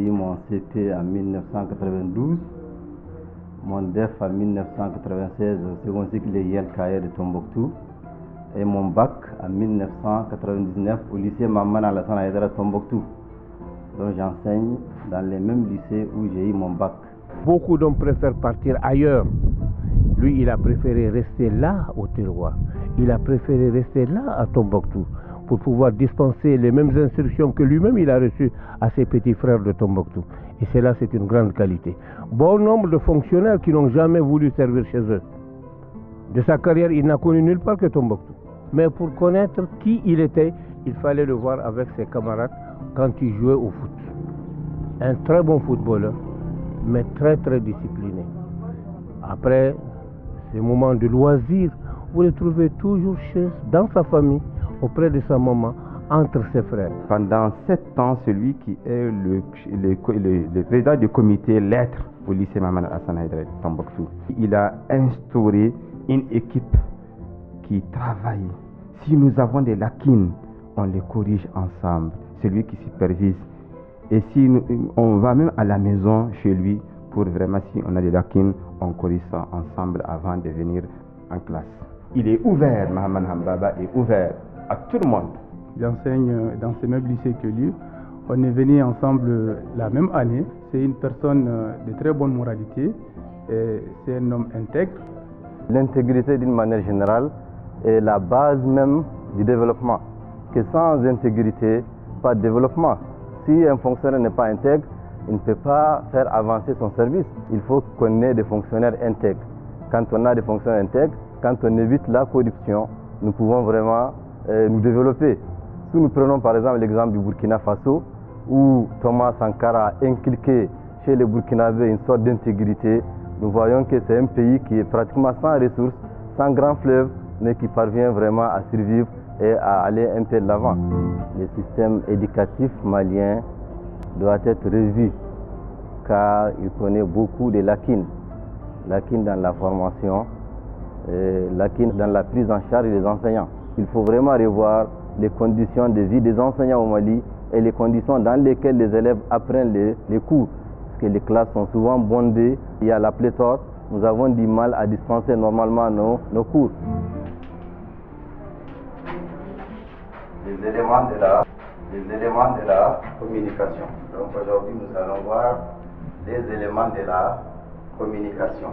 J'ai eu mon CP en 1992, mon DEF en 1996 au second cycle de IEL-CAE de Tombouctou et mon bac en 1999 au lycée Maman Alassane Haïdara de Tombouctou. Donc j'enseigne dans les mêmes lycées où j'ai eu mon bac. Beaucoup d'hommes préfèrent partir ailleurs. Lui, il a préféré rester là au terroir. Il a préféré rester là à Tombouctou pour pouvoir dispenser les mêmes instructions que lui-même il a reçues à ses petits frères de Tombouctou. Et cela, c'est une grande qualité. Bon nombre de fonctionnaires qui n'ont jamais voulu servir chez eux. De sa carrière, il n'a connu nulle part que Tombouctou. Mais pour connaître qui il était, il fallait le voir avec ses camarades quand il jouait au foot. Un très bon footballeur, mais très discipliné. Après ces moments de loisirs, vous le trouvez toujours dans sa famille, auprès de sa maman, entre ses frères. Pendant 7 ans, celui qui est le président du comité lettres au lycée Maman Alassane Haïdara de Tombouctou, il a instauré une équipe qui travaille. Si nous avons des lacunes, on les corrige ensemble. C'est lui qui supervise. Et si on va même à la maison chez lui, pour vraiment, si on a des lacunes, on corrige ça ensemble avant de venir en classe. Il est ouvert, Mahaman Hambaba est ouvert à tout le monde. J'enseigne dans ce même lycée que lui. On est venus ensemble la même année. C'est une personne de très bonne moralité. C'est un homme intègre. L'intégrité d'une manière générale est la base même du développement. Que sans intégrité, pas de développement. Si un fonctionnaire n'est pas intègre, il ne peut pas faire avancer son service. Il faut qu'on ait des fonctionnaires intègres. Quand on a des fonctionnaires intègres, quand on évite la corruption, nous pouvons vraiment nous développer. Si nous prenons par exemple l'exemple du Burkina Faso, où Thomas Sankara a inculqué chez les Burkinabés une sorte d'intégrité, nous voyons que c'est un pays qui est pratiquement sans ressources, sans grand fleuve, mais qui parvient vraiment à survivre et à aller un peu de l'avant. Le système éducatif malien doit être revu car il connaît beaucoup de lacunes. Lacunes dans la formation, lacunes dans la prise en charge des enseignants. Il faut vraiment revoir les conditions de vie des enseignants au Mali et les conditions dans lesquelles les élèves apprennent les cours. Parce que les classes sont souvent bondées, il y a la pléthore, nous avons du mal à dispenser normalement nos cours. Les éléments de la communication. Donc aujourd'hui, nous allons voir les éléments de la communication.